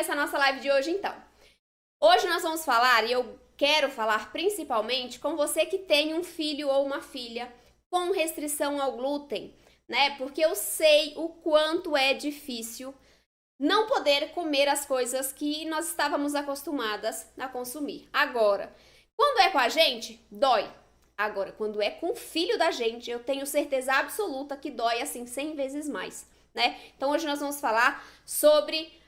começar a nossa live de hoje então. Hoje nós vamos falar, e eu quero falar principalmente com você que tem um filho ou uma filha com restrição ao glúten, né? Porque eu sei o quanto é difícil não poder comer as coisas que nós estávamos acostumadas a consumir. Agora, quando é com a gente, dói. Agora, quando é com o filho da gente, eu tenho certeza absoluta que dói assim 100 vezes mais, né? Então hoje nós vamos falar sobre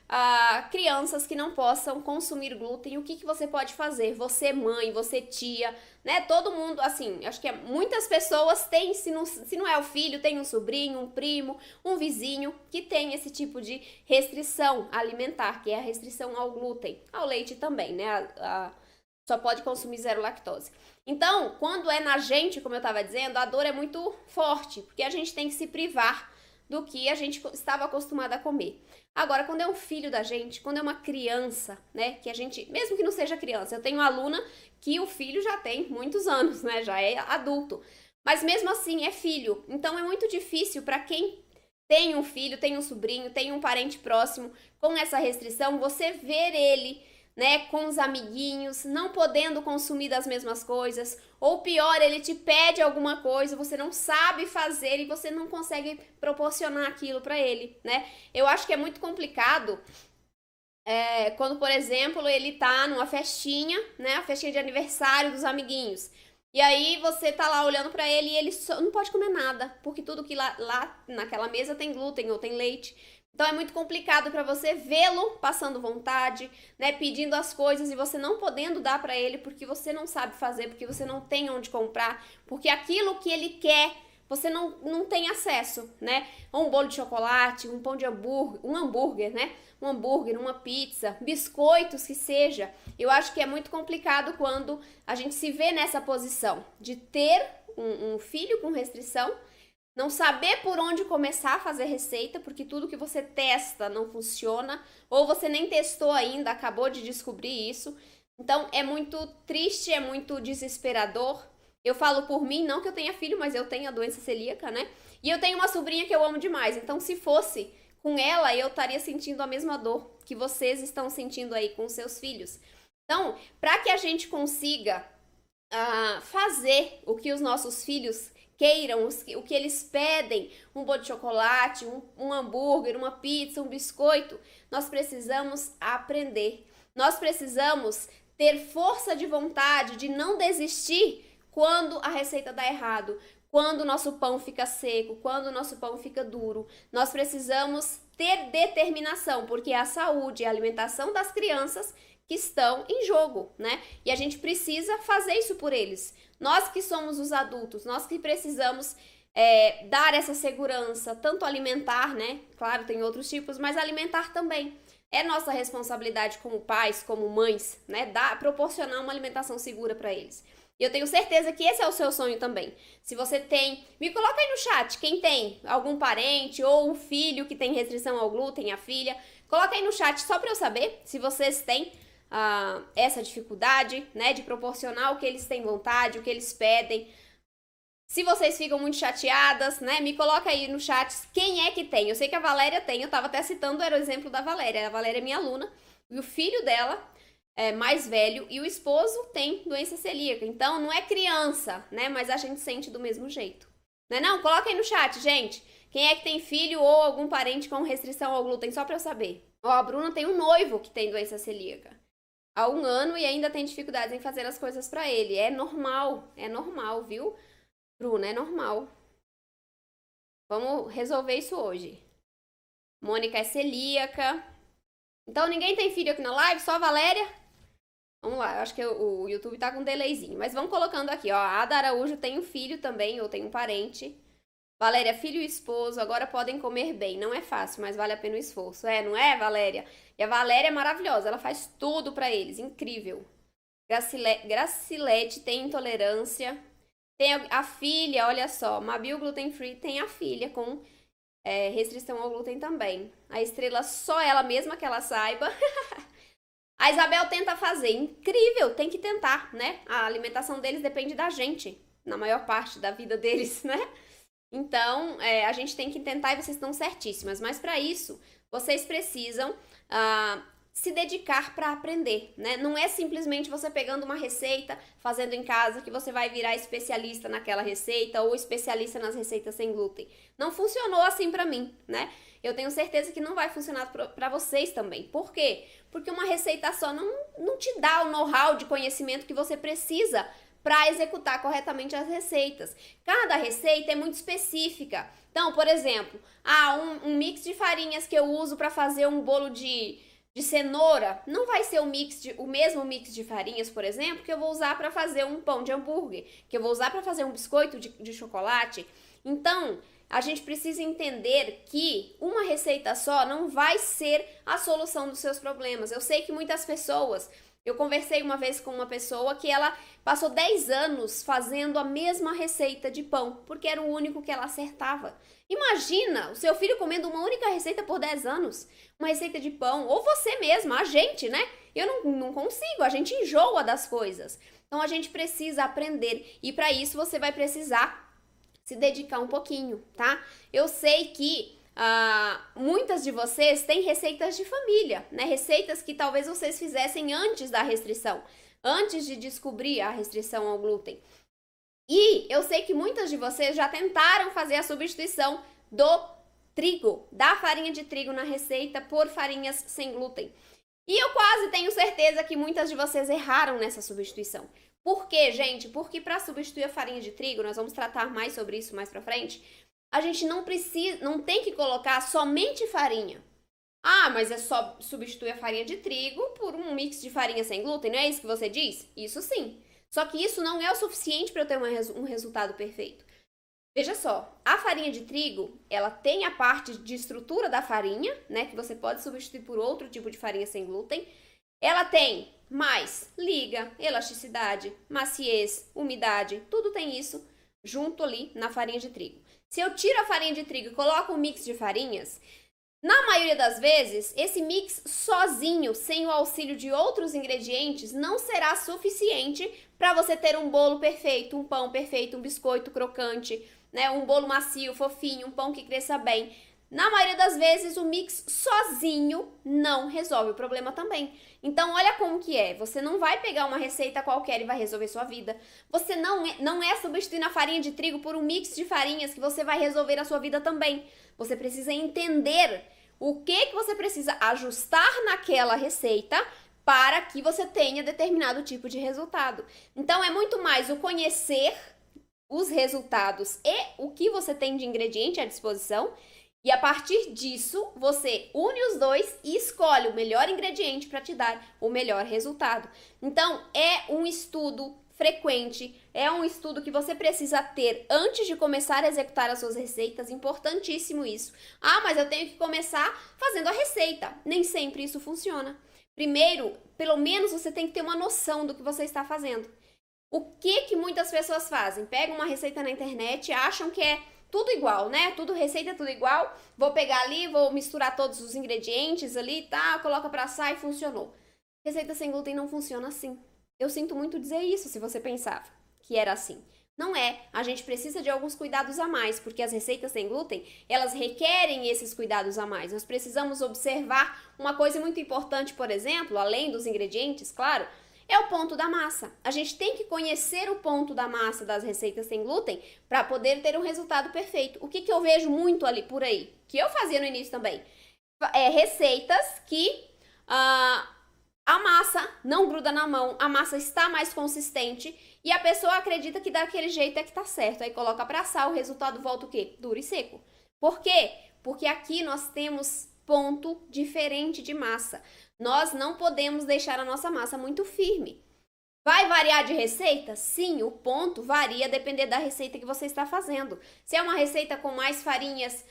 crianças que não possam consumir glúten, o que você pode fazer? Você mãe, você tia, né? Todo mundo, assim, acho que muitas pessoas têm, se não é o filho, tem um sobrinho, um primo, um vizinho que tem esse tipo de restrição alimentar, que é a restrição ao glúten, ao leite também, né? Só pode consumir zero lactose. Então, quando é na gente, como eu estava dizendo, a dor é muito forte, porque a gente tem que se privar do que a gente estava acostumada a comer. Agora, quando é um filho da gente, quando é uma criança, né, que a gente, mesmo que não seja criança, eu tenho uma aluna que o filho já tem muitos anos, né, já é adulto, mas mesmo assim é filho. Então é muito difícil para quem tem um filho, tem um sobrinho, tem um parente próximo com essa restrição, você ver ele, né, com os amiguinhos, não podendo consumir das mesmas coisas, ou pior, ele te pede alguma coisa, você não sabe fazer e você não consegue proporcionar aquilo para ele, né? Eu acho que é muito complicado quando, por exemplo, ele tá numa festinha, né, a festinha de aniversário dos amiguinhos, e aí você tá lá olhando para ele e ele só não pode comer nada, porque tudo que lá naquela mesa tem glúten ou tem leite. Então é muito complicado para você vê-lo passando vontade, né, pedindo as coisas e você não podendo dar para ele porque você não sabe fazer, porque você não tem onde comprar, porque aquilo que ele quer você não tem acesso, né? Um bolo de chocolate, um pão de hambúrguer, um hambúrguer, né? Um hambúrguer, uma pizza, biscoitos que seja. Eu acho que é muito complicado quando a gente se vê nessa posição de ter um filho com restrição, não saber por onde começar a fazer receita, porque tudo que você testa não funciona, ou você nem testou ainda, acabou de descobrir isso. Então é muito triste, é muito desesperador. Eu falo por mim, não que eu tenha filho, mas eu tenho a doença celíaca, né? E eu tenho uma sobrinha que eu amo demais. Então, se fosse com ela, eu estaria sentindo a mesma dor que vocês estão sentindo aí com os seus filhos. Então, para que a gente consiga fazer o que os nossos filhos queiram, o que eles pedem, um bolo de chocolate, um hambúrguer, uma pizza, um biscoito, nós precisamos aprender. Nós precisamos ter força de vontade de não desistir quando a receita dá errado, quando o nosso pão fica seco, quando o nosso pão fica duro. Nós precisamos ter determinação, porque é a saúde e a alimentação das crianças que estão em jogo, né? E a gente precisa fazer isso por eles. Nós que somos os adultos, nós que precisamos dar essa segurança, tanto alimentar, né? Claro, tem outros tipos, mas alimentar também. É nossa responsabilidade como pais, como mães, né? Proporcionar uma alimentação segura para eles. E eu tenho certeza que esse é o seu sonho também. Se você tem, me coloca aí no chat, quem tem algum parente ou um filho que tem restrição ao glúten, a filha, coloca aí no chat só para eu saber se vocês têm essa dificuldade, né, de proporcionar o que eles têm vontade, o que eles pedem. Se vocês ficam muito chateadas, né, me coloca aí no chat quem é que tem. Eu sei que a Valéria tem, eu tava até citando, era o exemplo da Valéria. A Valéria é minha aluna, e o filho dela mais velho e o esposo tem doença celíaca. Então, não é criança, né, mas a gente sente do mesmo jeito. Não? Coloca aí no chat, gente. Quem é que tem filho ou algum parente com restrição ao glúten, só pra eu saber. Ó, a Bruna tem um noivo que tem doença celíaca há 1 ano e ainda tem dificuldades em fazer as coisas pra ele. É normal, viu? Bruna, é normal. Vamos resolver isso hoje. Mônica é celíaca. Então, ninguém tem filho aqui na live? Só a Valéria? Vamos lá, eu acho que o YouTube tá com um delayzinho. Mas vamos colocando aqui, ó. A Ada Araújo tem um filho também, ou tem um parente. Valéria, filho e esposo, agora podem comer bem. Não é fácil, mas vale a pena o esforço. Não é, Valéria? E a Valéria é maravilhosa, ela faz tudo pra eles, incrível. Gracilete tem intolerância. Tem a filha, olha só, Mabil Gluten Free tem a filha com restrição ao glúten também. A Estrela, só ela mesma que ela saiba. A Isabel tenta fazer, incrível, tem que tentar, né? A alimentação deles depende da gente, na maior parte da vida deles, né? Então, a gente tem que tentar e vocês estão certíssimas. Mas para isso, vocês precisam se dedicar para aprender, né? Não é simplesmente você pegando uma receita, fazendo em casa, que você vai virar especialista naquela receita ou especialista nas receitas sem glúten. Não funcionou assim para mim, né? Eu tenho certeza que não vai funcionar para vocês também. Por quê? Porque uma receita só não te dá o know-how de conhecimento que você precisa para executar corretamente as receitas. Cada receita é muito específica. Então, por exemplo, um mix de farinhas que eu uso para fazer um bolo de cenoura, não vai ser o mesmo mix de farinhas, por exemplo, que eu vou usar para fazer um pão de hambúrguer, que eu vou usar para fazer um biscoito de chocolate. Então, a gente precisa entender que uma receita só não vai ser a solução dos seus problemas. Eu sei que muitas pessoas... Eu conversei uma vez com uma pessoa que ela passou 10 anos fazendo a mesma receita de pão, porque era o único que ela acertava. Imagina o seu filho comendo uma única receita por 10 anos, uma receita de pão, ou você mesma, a gente, né? Eu não consigo, a gente enjoa das coisas. Então a gente precisa aprender e para isso você vai precisar se dedicar um pouquinho, tá? Eu sei que muitas de vocês têm receitas de família, né? Receitas que talvez vocês fizessem antes da restrição, antes de descobrir a restrição ao glúten. E eu sei que muitas de vocês já tentaram fazer a substituição do trigo, da farinha de trigo na receita por farinhas sem glúten. E eu quase tenho certeza que muitas de vocês erraram nessa substituição. Por quê, gente? Porque para substituir a farinha de trigo, nós vamos tratar mais sobre isso mais pra frente, a gente não tem que colocar somente farinha. Mas é só substituir a farinha de trigo por um mix de farinha sem glúten, não é isso que você diz? Isso sim. Só que isso não é o suficiente para eu ter um resultado perfeito. Veja só, a farinha de trigo, ela tem a parte de estrutura da farinha, né, que você pode substituir por outro tipo de farinha sem glúten. Ela tem mais liga, elasticidade, maciez, umidade, tudo tem isso junto ali na farinha de trigo. Se eu tiro a farinha de trigo e coloco um mix de farinhas, na maioria das vezes, esse mix sozinho, sem o auxílio de outros ingredientes, não será suficiente para você ter um bolo perfeito, um pão perfeito, um biscoito crocante, né, um bolo macio, fofinho, um pão que cresça bem. Na maioria das vezes, o mix sozinho não resolve o problema também. Então, olha como que é. Você não vai pegar uma receita qualquer e vai resolver sua vida. Você não é substituindo a farinha de trigo por um mix de farinhas que você vai resolver a sua vida também. Você precisa entender o que você precisa ajustar naquela receita para que você tenha determinado tipo de resultado. Então, é muito mais o conhecer os resultados e o que você tem de ingrediente à disposição. E a partir disso, você une os dois e escolhe o melhor ingrediente para te dar o melhor resultado. Então, é um estudo frequente, é um estudo que você precisa ter antes de começar a executar as suas receitas, importantíssimo isso. Mas eu tenho que começar fazendo a receita. Nem sempre isso funciona. Primeiro, pelo menos você tem que ter uma noção do que você está fazendo. O que muitas pessoas fazem? Pegam uma receita na internet, acham que é tudo igual, né? Tudo receita é tudo igual. Vou pegar ali, vou misturar todos os ingredientes ali, tá? Coloca pra assar e funcionou. Receita sem glúten não funciona assim. Eu sinto muito dizer isso, se você pensava que era assim. Não é. A gente precisa de alguns cuidados a mais, porque as receitas sem glúten, elas requerem esses cuidados a mais. Nós precisamos observar uma coisa muito importante, por exemplo, além dos ingredientes, claro, é o ponto da massa. A gente tem que conhecer o ponto da massa das receitas sem glúten para poder ter um resultado perfeito. O que eu vejo muito ali por aí, que eu fazia no início também, receitas que a massa não gruda na mão, a massa está mais consistente e a pessoa acredita que daquele jeito é que tá certo. Aí coloca para assar, o resultado volta o quê? Duro e seco. Por quê? Porque aqui nós temos ponto diferente de massa. Nós não podemos deixar a nossa massa muito firme. Vai variar de receita? Sim, o ponto varia a depender da receita que você está fazendo. Se é uma receita com mais farinhas,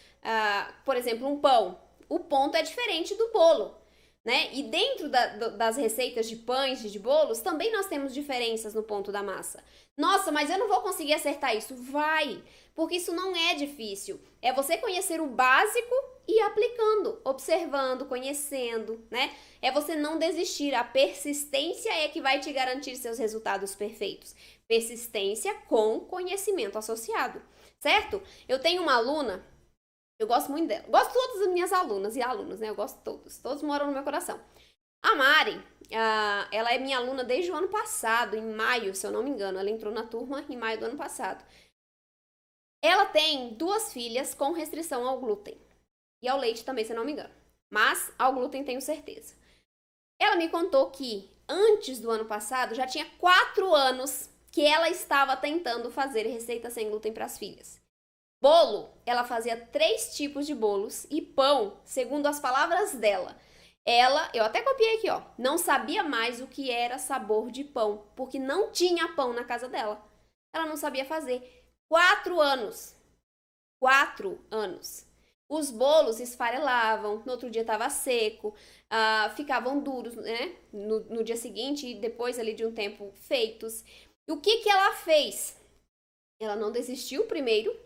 por exemplo, um pão, o ponto é diferente do bolo, né? E dentro das receitas de pães e de bolos, também nós temos diferenças no ponto da massa. Nossa, mas eu não vou conseguir acertar isso. Vai, porque isso não é difícil. É você conhecer o básico e aplicando, observando, conhecendo, né? É você não desistir. A persistência é que vai te garantir seus resultados perfeitos. Persistência com conhecimento associado, certo? Eu tenho uma aluna, eu gosto muito dela. Gosto de todas as minhas alunas e alunos, né? Eu gosto de todos. Todos moram no meu coração. A Mari, ela é minha aluna desde o ano passado, em maio, se eu não me engano. Ela entrou na turma em maio do ano passado. Ela tem 2 filhas com restrição ao glúten. E ao leite também, se eu não me engano. Mas ao glúten tenho certeza. Ela me contou que antes do ano passado já tinha 4 anos que ela estava tentando fazer receita sem glúten para as filhas. Bolo, ela fazia 3 tipos de bolos e pão, segundo as palavras dela. Ela, eu até copiei aqui, ó, não sabia mais o que era sabor de pão, porque não tinha pão na casa dela. Ela não sabia fazer. 4 anos. 4 anos. Os bolos esfarelavam, no outro dia estava seco, ficavam duros, né? No dia seguinte e depois ali de um tempo feitos. E o que ela fez? Ela não desistiu, primeiro,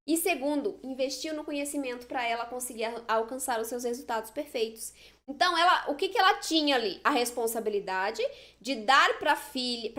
e segundo, investiu no conhecimento para ela conseguir alcançar os seus resultados perfeitos. Então, o que ela tinha ali? A responsabilidade de dar para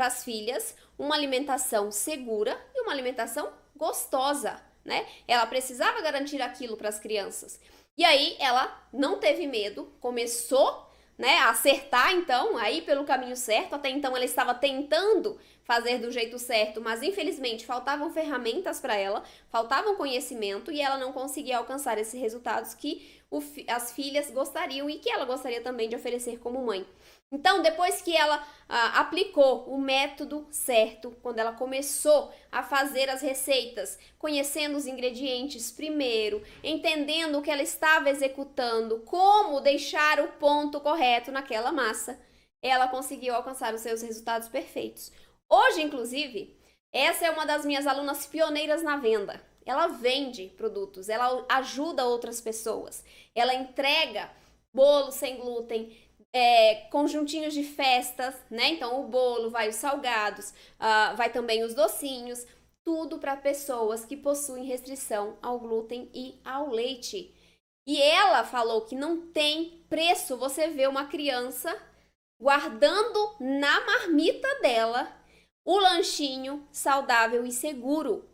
as filhas uma alimentação segura e uma alimentação gostosa, né? Ela precisava garantir aquilo para as crianças. E aí, ela não teve medo, começou, né, a acertar, então, aí pelo caminho certo. Até então, ela estava tentando fazer do jeito certo, mas infelizmente faltavam ferramentas para ela, faltavam conhecimento e ela não conseguia alcançar esses resultados que as filhas gostariam e que ela gostaria também de oferecer como mãe. Então, depois que ela aplicou o método certo, quando ela começou a fazer as receitas, conhecendo os ingredientes primeiro, entendendo o que ela estava executando, como deixar o ponto correto naquela massa, ela conseguiu alcançar os seus resultados perfeitos. Hoje, inclusive, essa é uma das minhas alunas pioneiras na venda. Ela vende produtos, ela ajuda outras pessoas, ela entrega bolo sem glúten, conjuntinhos de festas, né? Então, o bolo, vai os salgados, vai também os docinhos, tudo para pessoas que possuem restrição ao glúten e ao leite. E ela falou que não tem preço você ver uma criança guardando na marmita dela o lanchinho saudável e seguro,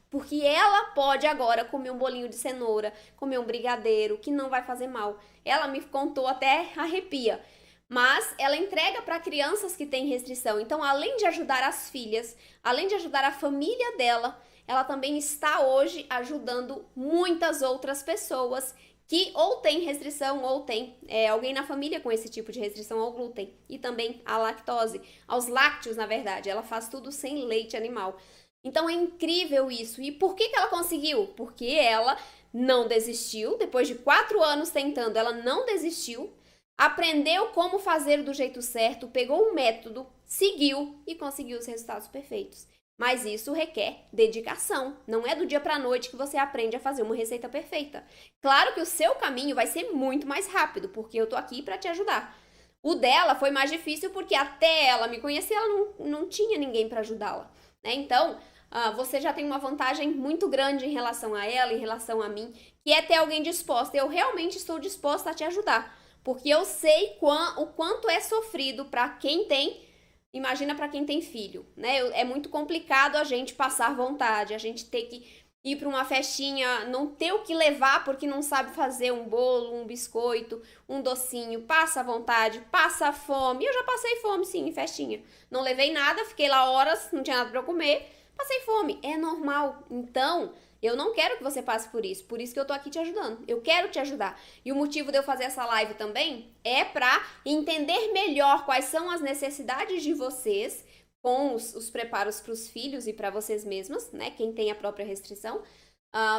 porque ela pode agora comer um bolinho de cenoura, comer um brigadeiro, que não vai fazer mal. Ela me contou, até arrepia. Mas ela entrega para crianças que têm restrição. Então, além de ajudar as filhas, além de ajudar a família dela, ela também está hoje ajudando muitas outras pessoas que ou tem restrição ou tem alguém na família com esse tipo de restrição ao glúten e também à lactose, aos lácteos, na verdade. Ela faz tudo sem leite animal. Então é incrível isso. E por que ela conseguiu? Porque ela não desistiu. Depois de 4 anos tentando, ela não desistiu. Aprendeu como fazer do jeito certo, pegou um método, seguiu e conseguiu os resultados perfeitos. Mas isso requer dedicação. Não é do dia para a noite que você aprende a fazer uma receita perfeita. Claro que o seu caminho vai ser muito mais rápido, porque eu tô aqui para te ajudar. O dela foi mais difícil porque até ela me conhecer, ela não tinha ninguém para ajudá-la, né? Então, você já tem uma vantagem muito grande em relação a ela, em relação a mim, que é ter alguém disposta. Eu realmente estou disposta a te ajudar, porque eu sei o quanto é sofrido para quem tem. Imagina para quem tem filho, né? É muito complicado a gente passar vontade, a gente ter que ir para uma festinha, não ter o que levar porque não sabe fazer um bolo, um biscoito, um docinho, passa vontade, passa fome. Eu já passei fome, sim, em festinha. Não levei nada, fiquei lá horas, não tinha nada para comer, passei fome. É normal. Então, eu não quero que você passe por isso que eu tô aqui te ajudando. Eu quero te ajudar. E o motivo de eu fazer essa live também é para entender melhor quais são as necessidades de vocês com os preparos para os filhos e para vocês mesmas, né? Quem tem a própria restrição,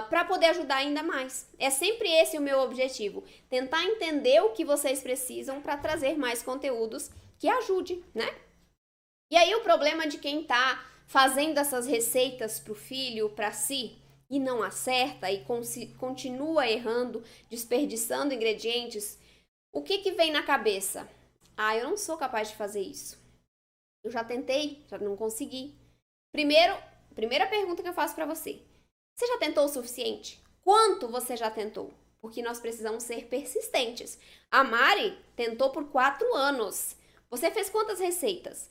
para poder ajudar ainda mais. É sempre esse o meu objetivo. Tentar entender o que vocês precisam para trazer mais conteúdos que ajude, né? E aí o problema de quem tá fazendo essas receitas pro filho, para si, e não acerta e continua errando, desperdiçando ingredientes, o que vem na cabeça? Eu não sou capaz de fazer isso. Eu já tentei, já não consegui. Primeira pergunta que eu faço para você. Você já tentou o suficiente? Quanto você já tentou? Porque nós precisamos ser persistentes. A Mari tentou por 4 anos. Você fez quantas receitas?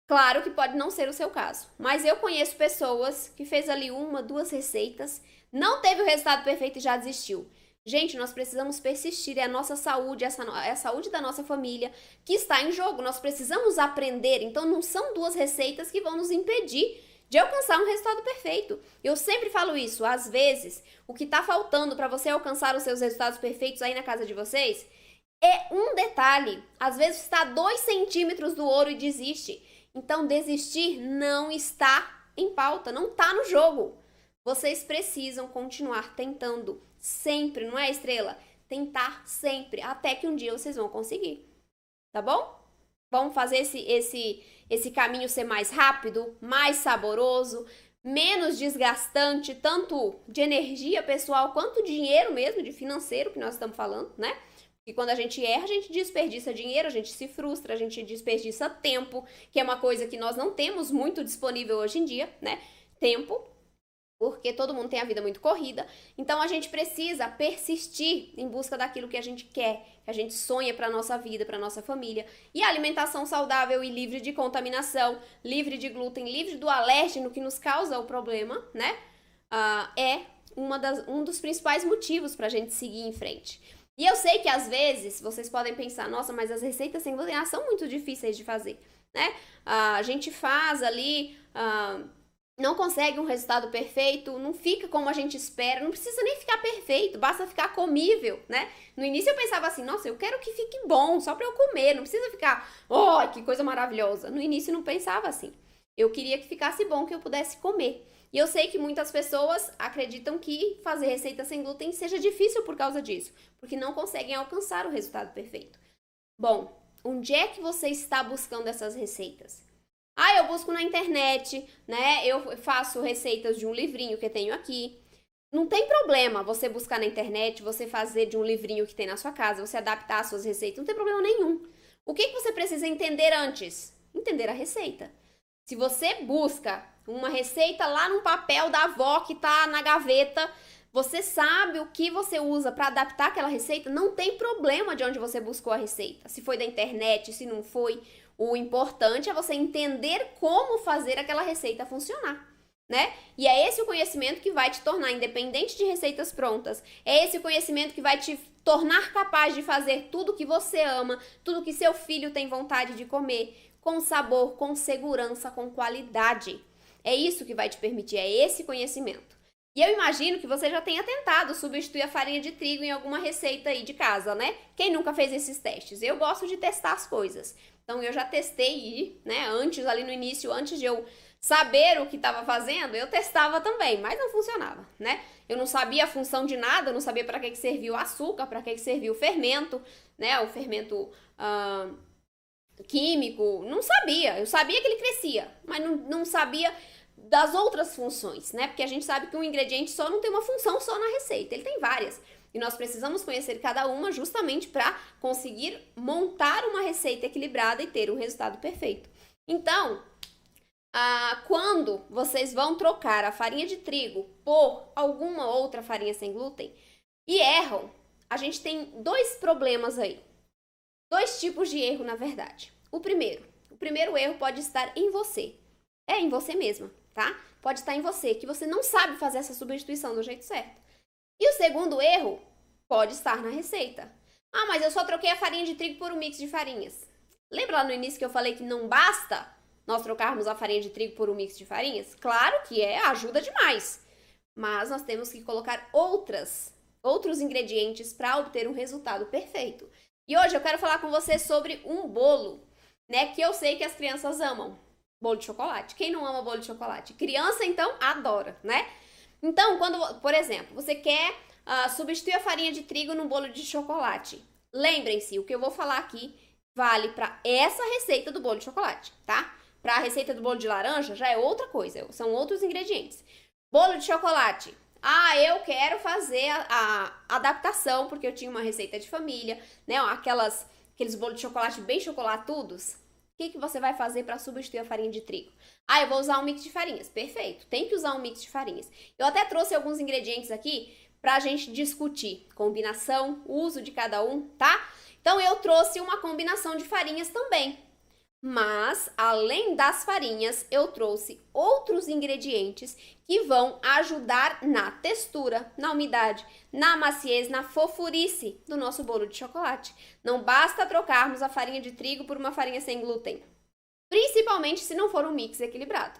Claro que pode não ser o seu caso, mas eu conheço pessoas que fez ali 1, 2 receitas, não teve o resultado perfeito e já desistiu. Gente, nós precisamos persistir, é a nossa saúde, é a saúde da nossa família que está em jogo. Nós precisamos aprender, então não são duas receitas que vão nos impedir de alcançar um resultado perfeito. Eu sempre falo isso, às vezes, o que está faltando para você alcançar os seus resultados perfeitos aí na casa de vocês é um detalhe. Às vezes está a 2 centímetros do ouro e desiste. Então, desistir não está em pauta, não está no jogo. Vocês precisam continuar tentando sempre, não é, Estrela? Tentar sempre, até que um dia vocês vão conseguir, tá bom? Vamos fazer esse caminho ser mais rápido, mais saboroso, menos desgastante, tanto de energia pessoal quanto dinheiro mesmo, de financeiro que nós estamos falando, né? E quando a gente erra, a gente desperdiça dinheiro, a gente se frustra, a gente desperdiça tempo, que é uma coisa que nós não temos muito disponível hoje em dia, né? Tempo, porque todo mundo tem a vida muito corrida. Então a gente precisa persistir em busca daquilo que a gente quer, que a gente sonha para nossa vida, para nossa família. E a alimentação saudável e livre de contaminação, livre de glúten, livre do alérgeno que nos causa o problema, né? É um dos principais motivos para a gente seguir em frente. E eu sei que às vezes vocês podem pensar, nossa, mas as receitas sem glúten são muito difíceis de fazer, né? A gente faz ali, não consegue um resultado perfeito, não fica como a gente espera, não precisa nem ficar perfeito, basta ficar comível, né? No início eu pensava assim, nossa, eu quero que fique bom, só pra eu comer, não precisa ficar, oh, que coisa maravilhosa. No início eu não pensava assim. Eu queria que ficasse bom, que eu pudesse comer. E eu sei que muitas pessoas acreditam que fazer receita sem glúten seja difícil por causa disso, porque não conseguem alcançar o resultado perfeito. Bom, onde é que você está buscando essas receitas? Eu busco na internet, né? Eu faço receitas de um livrinho que eu tenho aqui. Não tem problema você buscar na internet, você fazer de um livrinho que tem na sua casa, você adaptar as suas receitas, não tem problema nenhum. O que você precisa entender antes? Entender a receita. Se você busca uma receita lá num papel da avó que tá na gaveta, você sabe o que você usa para adaptar aquela receita, não tem problema de onde você buscou a receita. Se foi da internet, se não foi, o importante é você entender como fazer aquela receita funcionar, né? E é esse o conhecimento que vai te tornar independente de receitas prontas. É esse o conhecimento que vai te tornar capaz de fazer tudo que você ama, tudo que seu filho tem vontade de comer, com sabor, com segurança, com qualidade. É isso que vai te permitir, é esse conhecimento. E eu imagino que você já tenha tentado substituir a farinha de trigo em alguma receita aí de casa, né? Quem nunca fez esses testes? Eu gosto de testar as coisas. Então, eu já testei, né? Antes, ali no início, antes de eu saber o que estava fazendo, eu testava também, mas não funcionava, né? Eu não sabia a função de nada, eu não sabia para que servia o açúcar, para que servia o fermento, né? O fermento químico, não sabia. Eu sabia que ele crescia, mas não sabia das outras funções, né? Porque a gente sabe que um ingrediente só não tem uma função só na receita, ele tem várias. E nós precisamos conhecer cada uma justamente para conseguir montar uma receita equilibrada e ter um resultado perfeito. Então, quando vocês vão trocar a farinha de trigo por alguma outra farinha sem glúten e erram, a gente tem 2 problemas aí. 2 tipos de erro, na verdade. O primeiro erro pode estar em você. É em você mesma, tá? Pode estar em você, que você não sabe fazer essa substituição do jeito certo. E o segundo erro pode estar na receita. Mas eu só troquei a farinha de trigo por um mix de farinhas. Lembra lá no início que eu falei que não basta nós trocarmos a farinha de trigo por um mix de farinhas? Claro que ajuda demais. Mas nós temos que colocar outros ingredientes para obter um resultado perfeito. E hoje eu quero falar com você sobre um bolo, né, que eu sei que as crianças amam. Bolo de chocolate. Quem não ama bolo de chocolate? Criança, então, adora, né? Então, quando, por exemplo, você quer substituir a farinha de trigo num bolo de chocolate, lembrem-se, o que eu vou falar aqui vale para essa receita do bolo de chocolate, tá? Para a receita do bolo de laranja já é outra coisa, são outros ingredientes. Bolo de chocolate. Eu quero fazer a adaptação, porque eu tinha uma receita de família, né? Aqueles bolos de chocolate bem chocolatudos. O que você vai fazer para substituir a farinha de trigo? Eu vou usar um mix de farinhas. Perfeito, tem que usar um mix de farinhas. Eu até trouxe alguns ingredientes aqui pra gente discutir. Combinação, uso de cada um, tá? Então, eu trouxe uma combinação de farinhas também. Mas, além das farinhas, eu trouxe outros ingredientes que vão ajudar na textura, na umidade, na maciez, na fofurice do nosso bolo de chocolate. Não basta trocarmos a farinha de trigo por uma farinha sem glúten, principalmente se não for um mix equilibrado.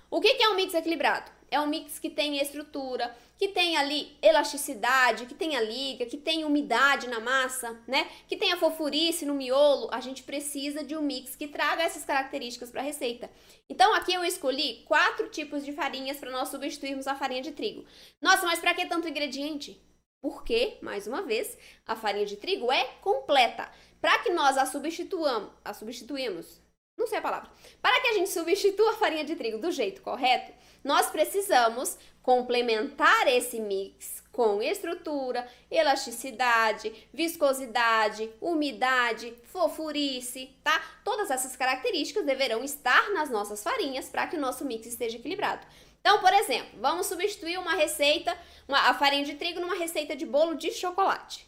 O que é um mix equilibrado? É um mix que tem estrutura, que tem ali elasticidade, que tem a liga, que tem umidade na massa, né? Que tem a fofurice no miolo. A gente precisa de um mix que traga essas características para a receita. Então aqui eu escolhi 4 tipos de farinhas para nós substituirmos a farinha de trigo. Nossa, mas para que tanto ingrediente? Porque, mais uma vez, a farinha de trigo é completa. Para que nós a substituímos, não sei a palavra. Para que a gente substitua a farinha de trigo do jeito correto, nós precisamos complementar esse mix com estrutura, elasticidade, viscosidade, umidade, fofurice, tá? Todas essas características deverão estar nas nossas farinhas para que o nosso mix esteja equilibrado. Então, por exemplo, vamos substituir uma receita, a farinha de trigo numa receita de bolo de chocolate.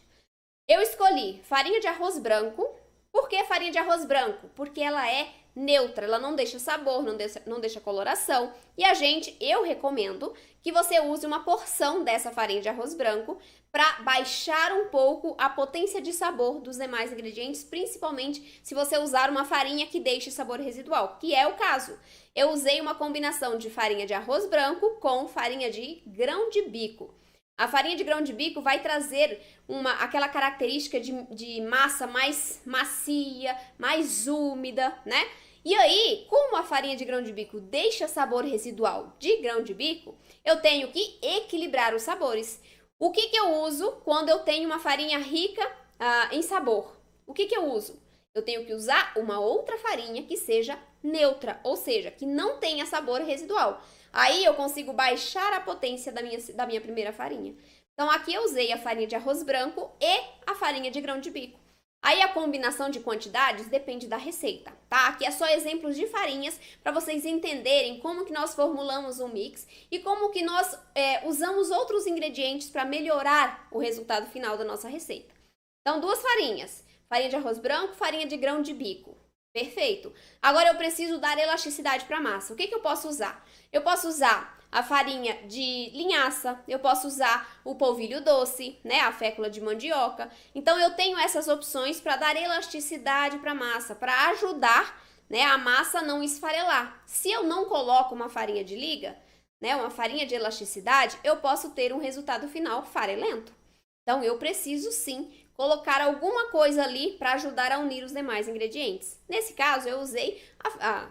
Eu escolhi farinha de arroz branco. Por que farinha de arroz branco? Porque ela é neutra, ela não deixa sabor, não deixa coloração. E eu recomendo que você use uma porção dessa farinha de arroz branco para baixar um pouco a potência de sabor dos demais ingredientes, principalmente se você usar uma farinha que deixe sabor residual, que é o caso. Eu usei uma combinação de farinha de arroz branco com farinha de grão de bico. A farinha de grão de bico vai trazer aquela característica de massa mais macia, mais úmida, né? E aí, como a farinha de grão de bico deixa sabor residual de grão de bico, eu tenho que equilibrar os sabores. O que eu uso quando eu tenho uma farinha rica em sabor? O que eu uso? Eu tenho que usar uma outra farinha que seja neutra, ou seja, que não tenha sabor residual. Aí eu consigo baixar a potência da minha primeira farinha. Então aqui eu usei a farinha de arroz branco e a farinha de grão de bico. Aí a combinação de quantidades depende da receita, tá? Aqui é só exemplos de farinhas para vocês entenderem como que nós formulamos um mix e como que nós usamos outros ingredientes para melhorar o resultado final da nossa receita. Então 2 farinhas, farinha de arroz branco, farinha de grão de bico. Perfeito. Agora eu preciso dar elasticidade para a massa. O que eu posso usar? Eu posso usar a farinha de linhaça, eu posso usar o polvilho doce, né, a fécula de mandioca. Então eu tenho essas opções para dar elasticidade para a massa, para ajudar, né, a massa a não esfarelar. Se eu não coloco uma farinha de liga, né, uma farinha de elasticidade, eu posso ter um resultado final farelento. Então eu preciso sim colocar alguma coisa ali para ajudar a unir os demais ingredientes. Nesse caso, eu usei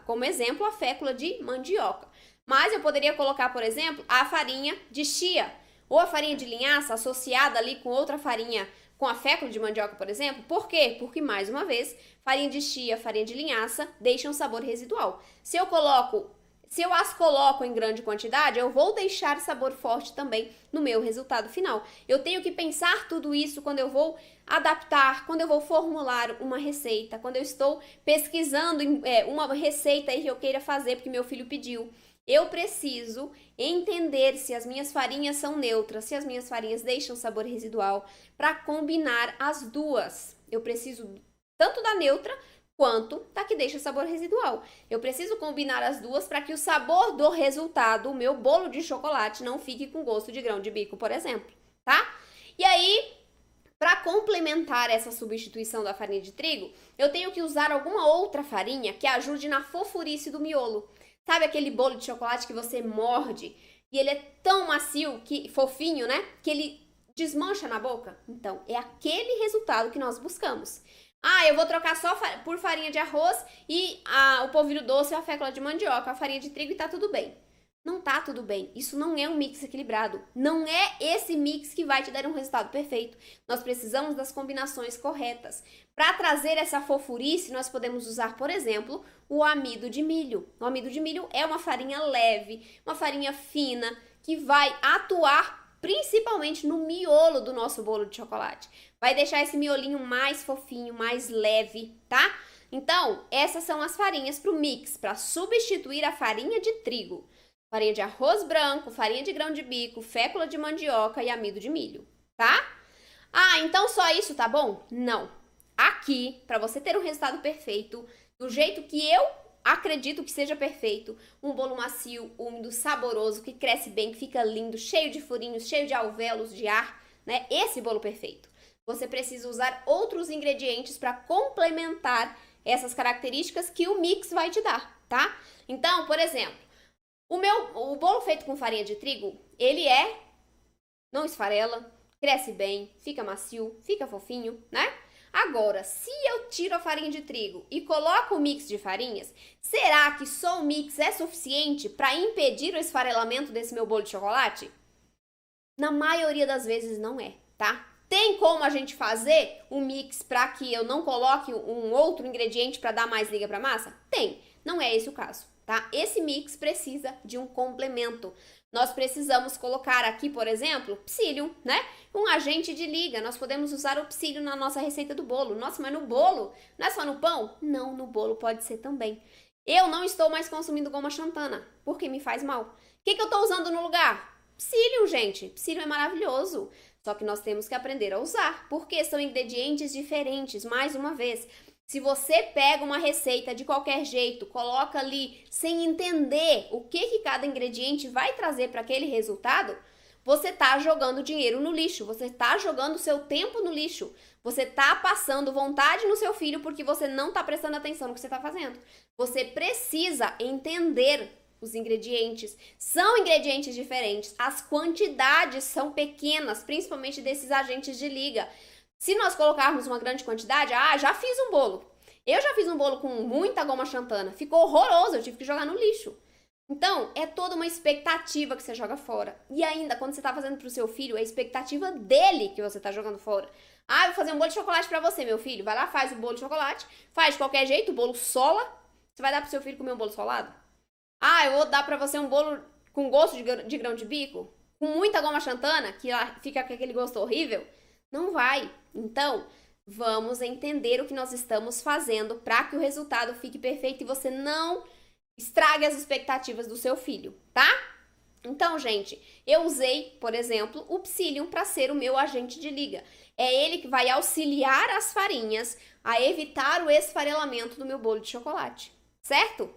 como exemplo a fécula de mandioca. Mas eu poderia colocar, por exemplo, a farinha de chia ou a farinha de linhaça associada ali com outra farinha, com a fécula de mandioca, por exemplo. Por quê? Porque, mais uma vez, farinha de chia, farinha de linhaça deixam sabor residual. Se eu as coloco em grande quantidade, eu vou deixar sabor forte também no meu resultado final. Eu tenho que pensar tudo isso quando eu vou adaptar, quando eu vou formular uma receita, quando eu estou pesquisando uma receita aí que eu queira fazer porque meu filho pediu. Eu preciso entender se as minhas farinhas são neutras, se as minhas farinhas deixam sabor residual, para combinar as duas. Eu preciso tanto da neutra quanto da que deixa sabor residual. Eu preciso combinar as duas para que o sabor do resultado, o meu bolo de chocolate, não fique com gosto de grão de bico, por exemplo, tá? E aí, para complementar essa substituição da farinha de trigo, eu tenho que usar alguma outra farinha que ajude na fofurice do miolo. Sabe aquele bolo de chocolate que você morde e ele é tão macio, fofinho, né? Que ele desmancha na boca? Então, é aquele resultado que nós buscamos. Ah, eu vou trocar só por farinha de arroz e o polvilho doce ou a fécula de mandioca, a farinha de trigo e tá tudo bem. Não tá tudo bem. Isso não é um mix equilibrado. Não é esse mix que vai te dar um resultado perfeito. Nós precisamos das combinações corretas. Para trazer essa fofurice, nós podemos usar, por exemplo, o amido de milho. O amido de milho é uma farinha leve, uma farinha fina, que vai atuar principalmente no miolo do nosso bolo de chocolate. Vai deixar esse miolinho mais fofinho, mais leve, tá? Então, essas são as farinhas para o mix, para substituir a farinha de trigo. Farinha de arroz branco, farinha de grão de bico, fécula de mandioca e amido de milho, tá? Ah, então só isso tá bom? Não. aqui, para você ter um resultado perfeito, do jeito que eu acredito que seja perfeito, um bolo macio, úmido, saboroso, que cresce bem, que fica lindo, cheio de furinhos, cheio de alvéolos de ar, né? Esse bolo perfeito. Você precisa usar outros ingredientes para complementar essas características que o mix vai te dar, tá? Então, por exemplo, o bolo feito com farinha de trigo, ele não esfarela, cresce bem, fica macio, fica fofinho, né? Agora, se eu tiro a farinha de trigo e coloco o mix de farinhas, será que só o mix é suficiente para impedir o esfarelamento desse meu bolo de chocolate? Na maioria das vezes não é, tá? Tem como a gente fazer um mix para que eu não coloque um outro ingrediente para dar mais liga para massa? Tem, não é esse o caso, tá? Esse mix precisa de um complemento. Nós precisamos colocar aqui, por exemplo, psyllium, né? Um agente de liga. Nós podemos usar o psyllium na nossa receita do bolo. Nossa, mas no bolo? Não é só no pão? Não, no bolo pode ser também. Eu não estou mais consumindo goma xantana, porque me faz mal. O que eu estou usando no lugar? Psyllium, gente. Psyllium é maravilhoso. Só que nós temos que aprender a usar, porque são ingredientes diferentes. Mais uma vez, se você pega uma receita de qualquer jeito, coloca ali sem entender o que cada ingrediente vai trazer para aquele resultado, você está jogando dinheiro no lixo, você está jogando seu tempo no lixo, você está passando vontade no seu filho porque você não está prestando atenção no que você está fazendo. Você precisa entender os ingredientes. São ingredientes diferentes, as quantidades são pequenas, principalmente desses agentes de liga. Se nós colocarmos uma grande quantidade, já fiz um bolo. Eu já fiz um bolo com muita goma xantana. Ficou horroroso, eu tive que jogar no lixo. Então, é toda uma expectativa que você joga fora. E ainda, quando você tá fazendo pro seu filho, é a expectativa dele que você tá jogando fora. Vou fazer um bolo de chocolate pra você, meu filho. Vai lá, faz o bolo de chocolate. Faz de qualquer jeito, o bolo sola. Você vai dar pro seu filho comer um bolo solado? Eu vou dar pra você um bolo com gosto de grão de bico? Com muita goma xantana, que fica com aquele gosto horrível? Não vai. Então, vamos entender o que nós estamos fazendo para que o resultado fique perfeito e você não estrague as expectativas do seu filho, tá? Então, gente, eu usei, por exemplo, o psyllium para ser o meu agente de liga. É ele que vai auxiliar as farinhas a evitar o esfarelamento do meu bolo de chocolate, certo?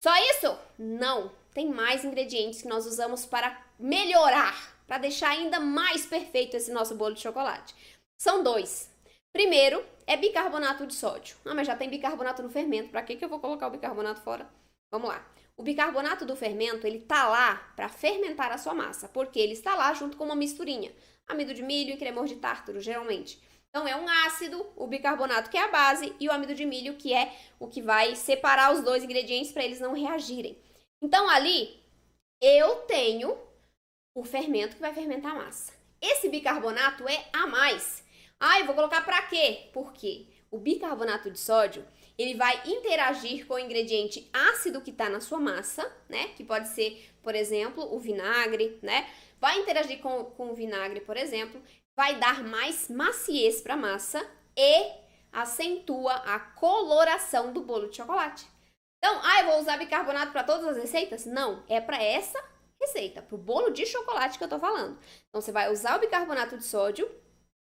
Só isso? Não. Tem mais ingredientes que nós usamos para melhorar, para deixar ainda mais perfeito esse nosso bolo de chocolate. São 2. Primeiro é bicarbonato de sódio. Mas já tem bicarbonato no fermento, para que eu vou colocar o bicarbonato fora? Vamos lá. O bicarbonato do fermento, ele tá lá para fermentar a sua massa, porque ele está lá junto com uma misturinha. Amido de milho e cremor de tártaro, geralmente. Então, é um ácido, o bicarbonato que é a base, e o amido de milho que é o que vai separar os dois ingredientes para eles não reagirem. Então, ali, eu tenho o fermento que vai fermentar a massa. Esse bicarbonato é a mais. Eu vou colocar para quê? Porque o bicarbonato de sódio, ele vai interagir com o ingrediente ácido que está na sua massa, né? Que pode ser, por exemplo, o vinagre, né? Vai interagir com o vinagre, por exemplo, vai dar mais maciez para a massa e acentua a coloração do bolo de chocolate. Então, eu vou usar bicarbonato para todas as receitas? Não, é para essa receita, para o bolo de chocolate que eu tô falando. Então, você vai usar o bicarbonato de sódio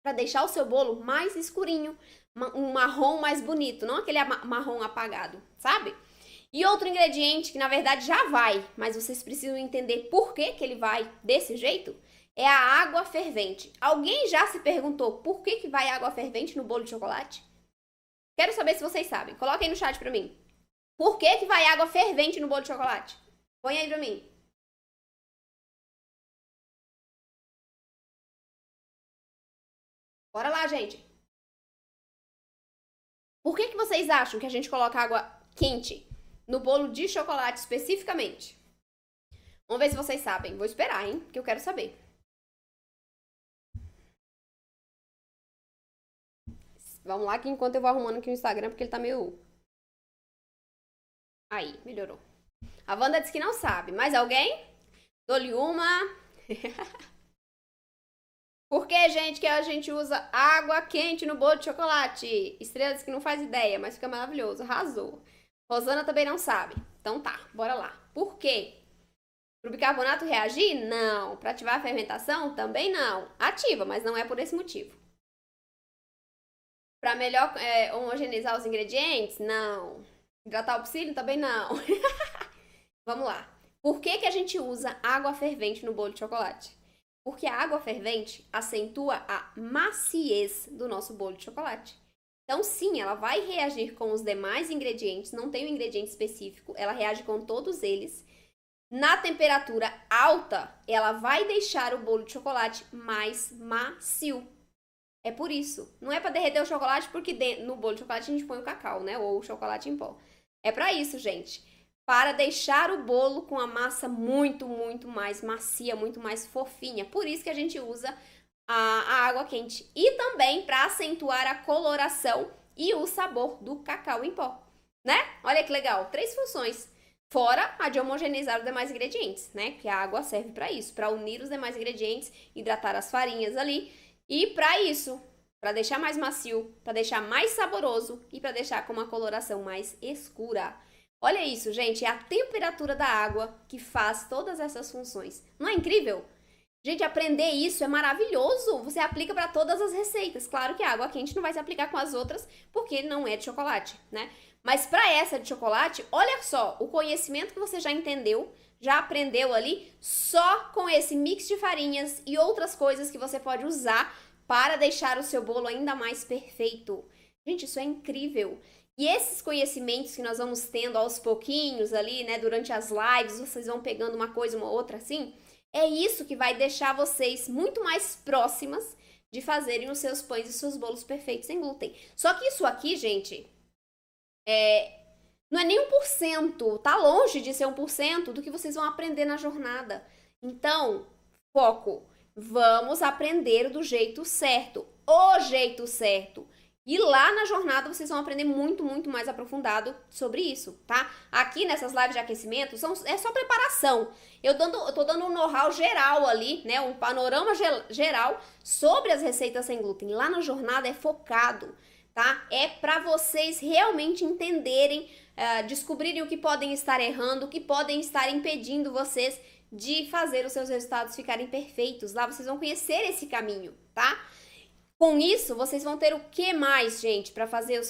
para deixar o seu bolo mais escurinho, um marrom mais bonito, não aquele marrom apagado, sabe? E outro ingrediente que na verdade já vai, mas vocês precisam entender por que ele vai desse jeito, é a água fervente. Alguém já se perguntou por que vai água fervente no bolo de chocolate? Quero saber se vocês sabem. Coloquem aí no chat pra mim. Por que vai água fervente no bolo de chocolate? Põe aí pra mim. Bora lá, gente. Por que vocês acham que a gente coloca água quente no bolo de chocolate especificamente? Vamos ver se vocês sabem. Vou esperar, hein? Que eu quero saber. Vamos lá que enquanto eu vou arrumando aqui no Instagram, porque ele tá meio... Aí, melhorou. A Wanda disse que não sabe. Mais alguém? Dou-lhe uma. Por que, gente, que a gente usa água quente no bolo de chocolate? Estrela disse que não faz ideia, mas fica maravilhoso. Arrasou. Rosana também não sabe. Então tá, bora lá. Por quê? Pro bicarbonato reagir? Não. Para ativar a fermentação? Também não. Ativa, mas não é por esse motivo. Para melhor homogeneizar os ingredientes? Não. Hidratar o psyllium? Também não. Vamos lá. Por que que a gente usa água fervente no bolo de chocolate? Porque a água fervente acentua a maciez do nosso bolo de chocolate. Então, sim, ela vai reagir com os demais ingredientes, não tem um ingrediente específico, ela reage com todos eles. Na temperatura alta, ela vai deixar o bolo de chocolate mais macio. É por isso. Não é para derreter o chocolate, porque no bolo de chocolate a gente põe o cacau, né? Ou o chocolate em pó. É para isso, gente. Para deixar o bolo com a massa muito, muito mais macia, muito mais fofinha. Por isso que a gente usa a água quente. E também para acentuar a coloração e o sabor do cacau em pó, né? Olha que legal. 3 funções. Fora a de homogeneizar os demais ingredientes, né? Que a água serve para isso, para unir os demais ingredientes, hidratar as farinhas ali. E para isso, para deixar mais macio, para deixar mais saboroso e para deixar com uma coloração mais escura. Olha isso, gente, é a temperatura da água que faz todas essas funções. Não é incrível? Gente, aprender isso é maravilhoso. Você aplica para todas as receitas. Claro que a água quente não vai se aplicar com as outras, porque não é de chocolate, né? Mas para essa de chocolate, olha só, o conhecimento que você já entendeu, já aprendeu ali, só com esse mix de farinhas e outras coisas que você pode usar para deixar o seu bolo ainda mais perfeito. Gente, isso é incrível. E esses conhecimentos que nós vamos tendo aos pouquinhos ali, né, durante as lives, vocês vão pegando uma coisa, uma outra assim, é isso que vai deixar vocês muito mais próximas de fazerem os seus pães e seus bolos perfeitos sem glúten. Só que isso aqui, gente, não é nem 1%, tá longe de ser 1% do que vocês vão aprender na jornada. Então, foco, vamos aprender do jeito certo, o jeito certo. E lá na jornada vocês vão aprender muito, muito mais aprofundado sobre isso, tá? Aqui nessas lives de aquecimento é só preparação. Eu tô dando um know-how geral ali, né? Um panorama geral sobre as receitas sem glúten. Lá na jornada é focado, tá? É para vocês realmente entenderem, descobrirem o que podem estar errando, o que podem estar impedindo vocês de fazer os seus resultados ficarem perfeitos. Lá vocês vão conhecer esse caminho, tá? Com isso, vocês vão ter o que mais, gente, para fazer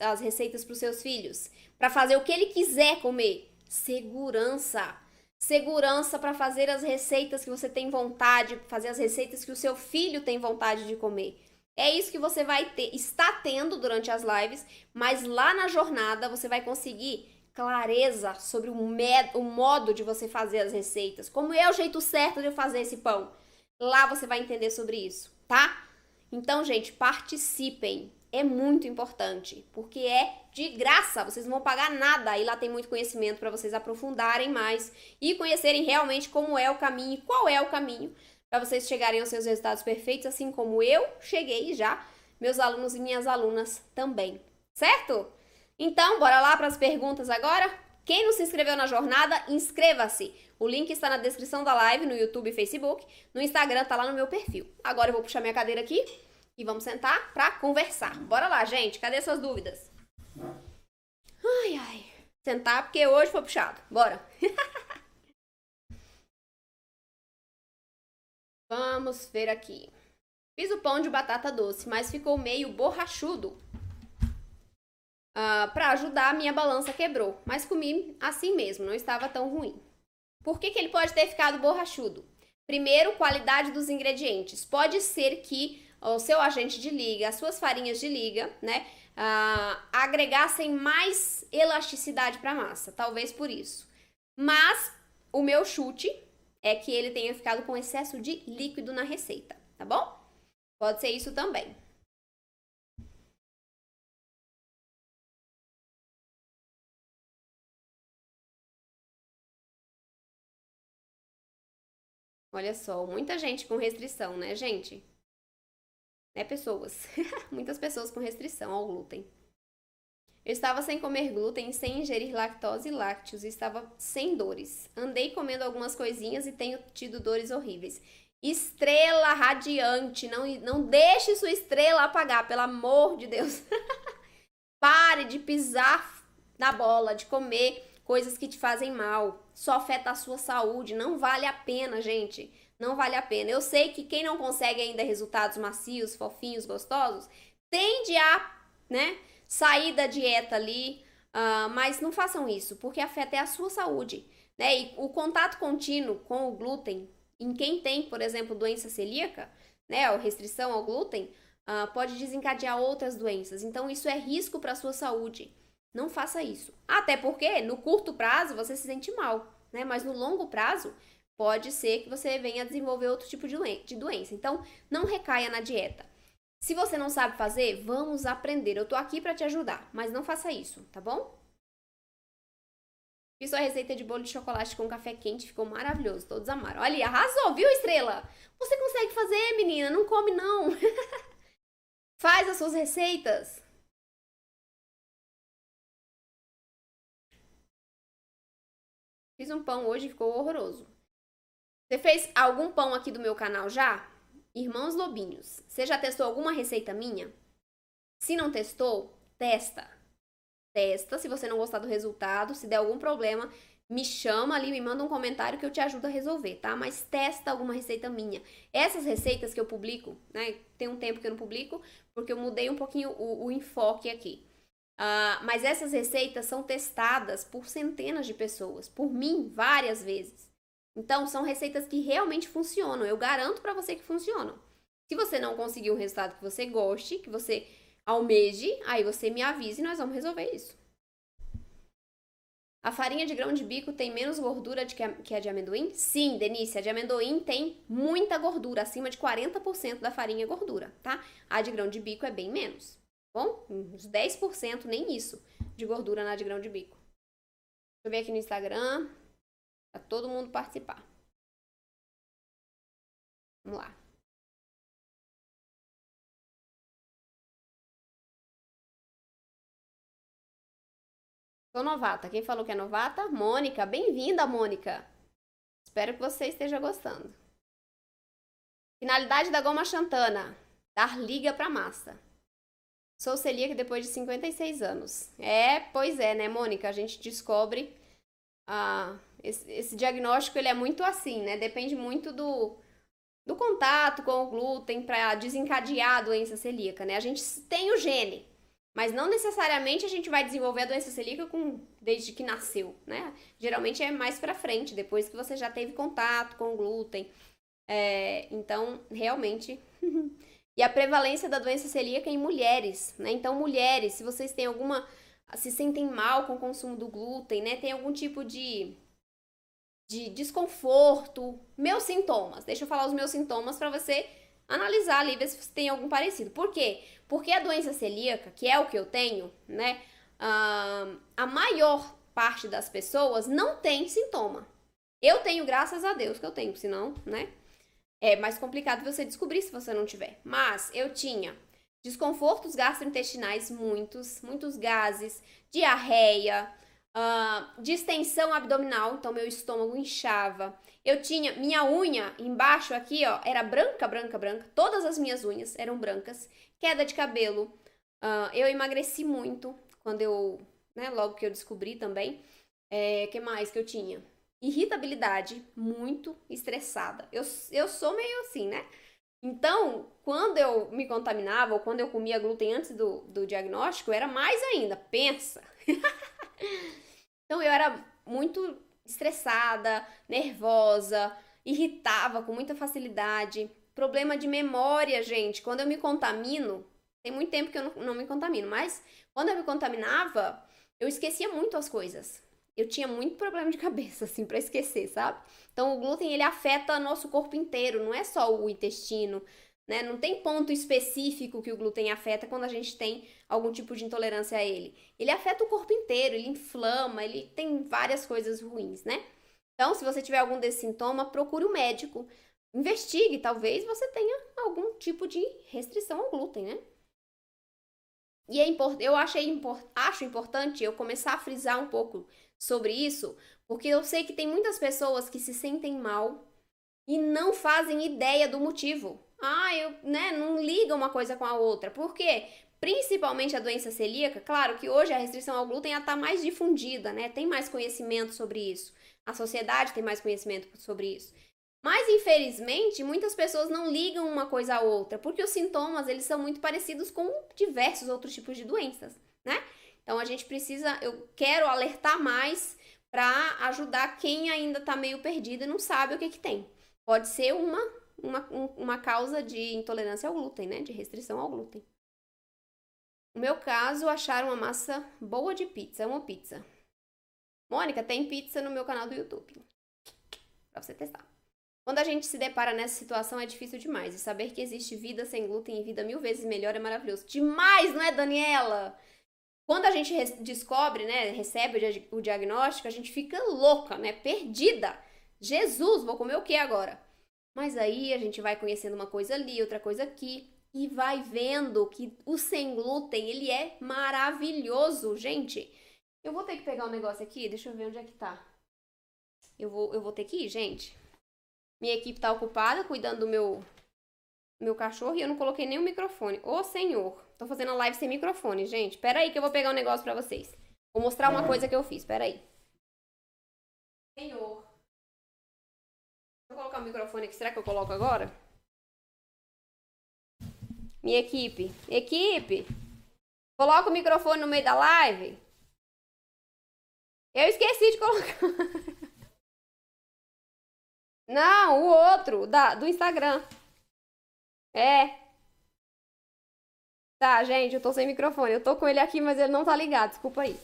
as receitas para os seus filhos? Para fazer o que ele quiser comer? Segurança. Segurança para fazer as receitas que você tem vontade, fazer as receitas que o seu filho tem vontade de comer. É isso que você vai está tendo durante as lives, mas lá na jornada você vai conseguir clareza sobre o modo de você fazer as receitas. Como é o jeito certo de eu fazer esse pão? Lá você vai entender sobre isso, tá? Então, gente, participem. É muito importante, porque é de graça, vocês não vão pagar nada. E lá tem muito conhecimento para vocês aprofundarem mais e conhecerem realmente como é o caminho e qual é o caminho para vocês chegarem aos seus resultados perfeitos, assim como eu cheguei já, meus alunos e minhas alunas também, certo? Então, bora lá para as perguntas agora? Quem não se inscreveu na jornada, inscreva-se. O link está na descrição da live, no YouTube e Facebook. No Instagram tá lá no meu perfil. Agora eu vou puxar minha cadeira aqui e vamos sentar para conversar. Bora lá, gente. Cadê suas dúvidas? Ai, ai. Sentar porque hoje foi puxado. Bora. Vamos ver aqui. Fiz o pão de batata doce, mas ficou meio borrachudo. Para ajudar, minha balança quebrou. Mas comi assim mesmo, não estava tão ruim. Por que ele pode ter ficado borrachudo? Primeiro, qualidade dos ingredientes. Pode ser que o seu agente de liga, as suas farinhas de liga, né, agregassem mais elasticidade para a massa. Talvez por isso. Mas o meu chute é que ele tenha ficado com excesso de líquido na receita, tá bom? Pode ser isso também. Olha só, muita gente com restrição, né, gente? Né, pessoas? Muitas pessoas com restrição ao glúten. Eu estava sem comer glúten, sem ingerir lactose e lácteos e estava sem dores. Andei comendo algumas coisinhas e tenho tido dores horríveis. Estrela radiante, não deixe sua estrela apagar, pelo amor de Deus. Pare de pisar na bola, de comer coisas que te fazem mal. Só afeta a sua saúde. Não vale a pena, gente. Não vale a pena. Eu sei que quem não consegue ainda resultados macios, fofinhos, gostosos, tende a né, sair da dieta ali, mas não façam isso, porque afeta a sua saúde, né? E o contato contínuo com o glúten, em quem tem, por exemplo, doença celíaca, né, ou restrição ao glúten, pode desencadear outras doenças. Então, isso é risco para a sua saúde. Não faça isso. Até porque, no curto prazo, você se sente mal, né? Mas no longo prazo, pode ser que você venha a desenvolver outro tipo de doença. Então, não recaia na dieta. Se você não sabe fazer, vamos aprender. Eu tô aqui para te ajudar, mas não faça isso, tá bom? Fiz sua receita de bolo de chocolate com café quente, ficou maravilhoso. Todos amaram. Olha, arrasou, viu, Estrela? Você consegue fazer, menina? Não come, não. Faz as suas receitas. Fiz um pão hoje e ficou horroroso. Você fez algum pão aqui do meu canal já? Irmãos Lobinhos, você já testou alguma receita minha? Se não testou, testa. Testa, se você não gostar do resultado, se der algum problema, me chama ali, me manda um comentário que eu te ajudo a resolver, tá? Mas testa alguma receita minha. Essas receitas que eu publico, né? Tem um tempo que eu não publico, porque eu mudei um pouquinho o enfoque aqui. Mas essas receitas são testadas por centenas de pessoas, por mim, várias vezes. Então, são receitas que realmente funcionam. Eu garanto pra você que funcionam. Se você não conseguir um resultado que você goste, que você almeje, aí você me avisa e nós vamos resolver isso. A farinha de grão de bico tem menos gordura que a de amendoim? Sim, Denise, a de amendoim tem muita gordura, acima de 40% da farinha é gordura, tá? A de grão de bico é bem menos, bom? Uns 10%, nem isso, de gordura na de grão de bico. Deixa eu ver aqui no Instagram, pra todo mundo participar. Vamos lá. Sou novata. Quem falou que é novata? Mônica. Bem-vinda, Mônica. Espero que você esteja gostando. Finalidade da goma xantana. Dar liga pra massa. Sou celíaca depois de 56 anos. Pois é, né, Mônica? A gente descobre... esse diagnóstico, ele é muito assim, né? Depende muito do contato com o glúten para desencadear a doença celíaca, né? A gente tem o gene, mas não necessariamente a gente vai desenvolver a doença celíaca desde que nasceu, né? Geralmente é mais pra frente, depois que você já teve contato com o glúten. Então, realmente... E a prevalência da doença celíaca em mulheres, né? Então, mulheres, se vocês têm se sentem mal com o consumo do glúten, né? Tem algum tipo de desconforto. Meus sintomas. Deixa eu falar os meus sintomas para você analisar ali, ver se tem algum parecido. Por quê? Porque a doença celíaca, que é o que eu tenho, né? A maior parte das pessoas não tem sintoma. Eu tenho, graças a Deus que eu tenho, senão, né? É mais complicado você descobrir se você não tiver. Mas eu tinha desconfortos gastrointestinais, muitos gases, diarreia, distensão abdominal, então meu estômago inchava. Eu tinha minha unha embaixo aqui, ó, era branca. Todas as minhas unhas eram brancas. Queda de cabelo. Eu emagreci muito quando logo que eu descobri também. Que mais que eu tinha? Irritabilidade, muito estressada. Eu sou meio assim, né? Então, quando eu me contaminava ou quando eu comia glúten antes do diagnóstico, era mais ainda. Pensa! Então, eu era muito estressada, nervosa, irritava com muita facilidade. Problema de memória, gente. Quando eu me contamino, tem muito tempo que eu não me contamino, mas quando eu me contaminava, eu esquecia muito as coisas. Eu tinha muito problema de cabeça, assim, pra esquecer, sabe? Então, o glúten, ele afeta nosso corpo inteiro, não é só o intestino, né? Não tem ponto específico que o glúten afeta quando a gente tem algum tipo de intolerância a ele. Ele afeta o corpo inteiro, ele inflama, ele tem várias coisas ruins, né? Então, se você tiver algum desse sintoma, procure um médico, investigue, talvez você tenha algum tipo de restrição ao glúten, né? E eu acho importante eu começar a frisar um pouco sobre isso, porque eu sei que tem muitas pessoas que se sentem mal e não fazem ideia do motivo. Não liga uma coisa com a outra. Por quê? Principalmente a doença celíaca, claro que hoje a restrição ao glúten está mais difundida, né? Tem mais conhecimento sobre isso. A sociedade tem mais conhecimento sobre isso. Mas, infelizmente, muitas pessoas não ligam uma coisa à outra, porque os sintomas, eles são muito parecidos com diversos outros tipos de doenças, né? Então, a gente precisa, eu quero alertar mais para ajudar quem ainda tá meio perdido e não sabe o que que tem. Pode ser uma causa de intolerância ao glúten, né? De restrição ao glúten. No meu caso, acharam uma massa boa de pizza, uma pizza. Mônica, tem pizza no meu canal do YouTube. Pra você testar. Quando a gente se depara nessa situação é difícil demais. E saber que existe vida sem glúten e vida 1000 vezes melhor é maravilhoso. Demais, não é, Daniela? Quando a gente descobre, né, recebe o diagnóstico, a gente fica louca, né, perdida. Jesus, vou comer o que agora? Mas aí a gente vai conhecendo uma coisa ali, outra coisa aqui, e vai vendo que o sem glúten, ele é maravilhoso, gente. Eu vou ter que pegar um negócio aqui, deixa eu ver onde é que tá. Eu vou ter que ir, gente. Minha equipe tá ocupada cuidando do meu cachorro e eu não coloquei nem o microfone. Ô, senhor. Tô fazendo a live sem microfone, gente. Pera aí que eu vou pegar um negócio pra vocês. Vou mostrar uma coisa que eu fiz. Pera aí. Senhor. Deixa eu colocar o microfone aqui. Será que eu coloco agora? Minha equipe. Equipe. Coloca o microfone no meio da live. Eu esqueci de colocar. Não, o outro, do Instagram. É. Tá, gente, eu tô sem microfone. Eu tô com ele aqui, mas ele não tá ligado. Desculpa aí.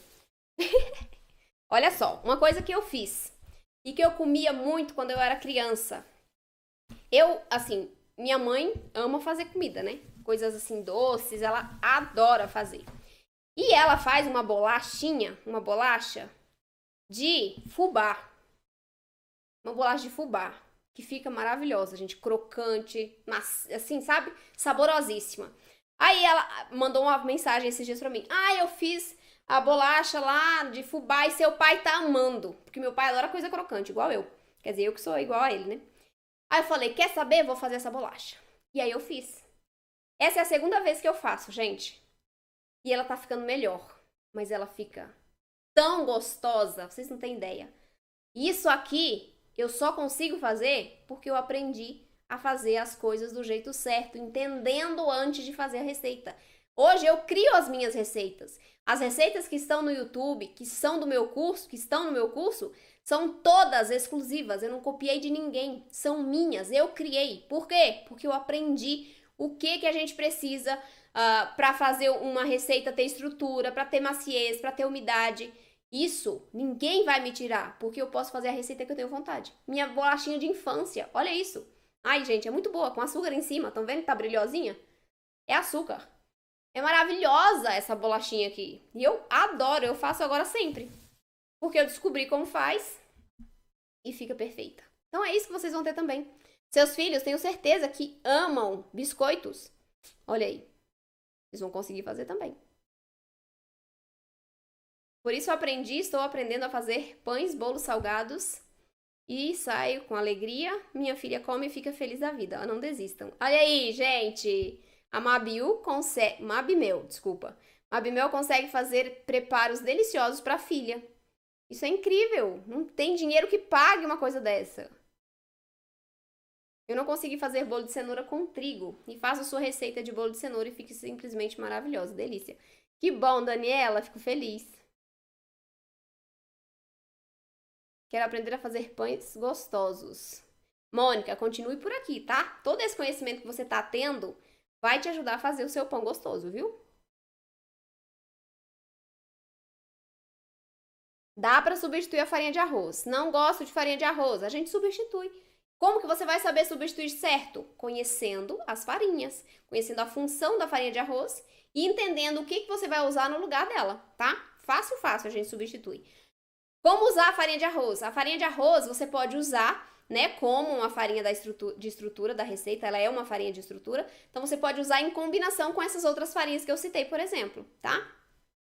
Olha só, uma coisa que eu fiz e que eu comia muito quando eu era criança. Eu, assim, minha mãe ama fazer comida, né? Coisas assim doces, ela adora fazer. E ela faz uma bolachinha, uma bolacha de fubá. Uma bolacha de fubá, que fica maravilhosa, gente, crocante, mas assim, sabe? Saborosíssima. Aí ela mandou uma mensagem esses dias pra mim. Ah, eu fiz a bolacha lá de fubá e seu pai tá amando. Porque meu pai adora coisa crocante, igual eu. Quer dizer, eu que sou igual a ele, né? Aí eu falei, quer saber? Vou fazer essa bolacha. E aí eu fiz. Essa é a segunda vez que eu faço, gente. E ela tá ficando melhor. Mas ela fica tão gostosa, vocês não têm ideia. Isso aqui eu só consigo fazer porque eu aprendi a fazer as coisas do jeito certo, entendendo antes de fazer a receita. Hoje eu crio as minhas receitas. As receitas que estão no YouTube, que são do meu curso, que estão no meu curso, são todas exclusivas. Eu não copiei de ninguém, são minhas. Eu criei. Por quê? Porque eu aprendi o que a gente precisa para fazer uma receita ter estrutura, para ter maciez, para ter umidade. Isso ninguém vai me tirar, porque eu posso fazer a receita que eu tenho vontade. Minha bolachinha de infância, olha isso. Ai, gente, é muito boa, com açúcar em cima. Estão vendo que tá brilhosinha? É açúcar. É maravilhosa essa bolachinha aqui. E eu adoro, eu faço agora sempre. Porque eu descobri como faz e fica perfeita. Então é isso que vocês vão ter também. Seus filhos, tenho certeza que amam biscoitos. Olha aí. Eles vão conseguir fazer também. Por isso eu aprendi, estou aprendendo a fazer pães, bolos salgados e saio com alegria. Minha filha come e fica feliz da vida. Não desistam. Olha aí, gente. A Mabiu consegue... Mabimel, desculpa. Mabimel consegue fazer preparos deliciosos para a filha. Isso é incrível. Não tem dinheiro que pague uma coisa dessa. Eu não consegui fazer bolo de cenoura com trigo. E faça a sua receita de bolo de cenoura e fique simplesmente maravilhosa. Delícia. Que bom, Daniela. Fico feliz. Quero aprender a fazer pães gostosos. Mônica, continue por aqui, tá? Todo esse conhecimento que você tá tendo vai te ajudar a fazer o seu pão gostoso, viu? Dá para substituir a farinha de arroz. Não gosto de farinha de arroz. A gente substitui. Como que você vai saber substituir certo? Conhecendo as farinhas, conhecendo a função da farinha de arroz e entendendo o que você vai usar no lugar dela, tá? Fácil, fácil a gente substitui. Como usar a farinha de arroz? A farinha de arroz você pode usar, né, como uma farinha de estrutura da receita, ela é uma farinha de estrutura, então você pode usar em combinação com essas outras farinhas que eu citei, por exemplo, tá?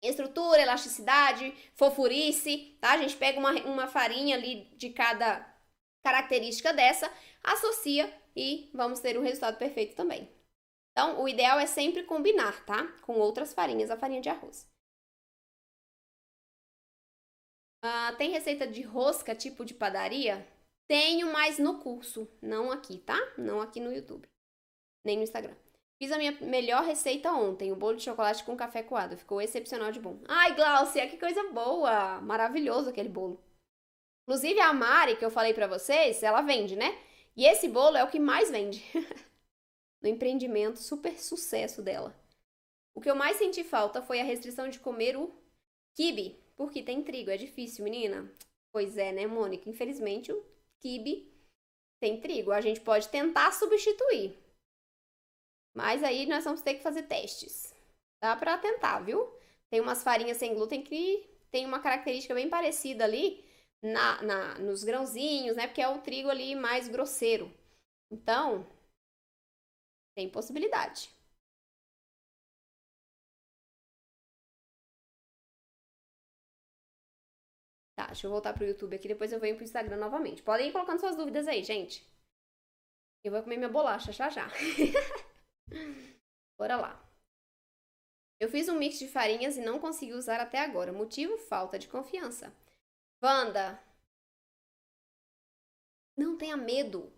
Estrutura, elasticidade, fofurice, tá? A gente pega uma farinha ali de cada característica dessa, associa e vamos ter um resultado perfeito também. Então, o ideal é sempre combinar, tá? Com outras farinhas, a farinha de arroz. Tem receita de rosca tipo de padaria? Tenho, mas no curso, não aqui, tá? Não aqui no YouTube, nem no Instagram. Fiz a minha melhor receita ontem, o bolo de chocolate com café coado. Ficou excepcional de bom. Ai, Gláucia, que coisa boa! Maravilhoso aquele bolo. Inclusive a Mari, que eu falei pra vocês, ela vende, né? E esse bolo é o que mais vende. No empreendimento, super sucesso dela. O que eu mais senti falta foi a restrição de comer o quibe, porque tem trigo. É difícil, menina. Pois é, né, Mônica? Infelizmente, o quibe tem trigo. A gente pode tentar substituir. Mas aí nós vamos ter que fazer testes. Dá pra tentar, viu? Tem umas farinhas sem glúten que tem uma característica bem parecida ali nos grãozinhos, né? Porque é o trigo ali mais grosseiro. Então, tem possibilidade. Tá, deixa eu voltar pro YouTube aqui, depois eu venho pro Instagram novamente. Podem ir colocando suas dúvidas aí, gente. Eu vou comer minha bolacha já já. Bora lá. Eu fiz um mix de farinhas e não consegui usar até agora. Motivo? Falta de confiança. Wanda, não tenha medo.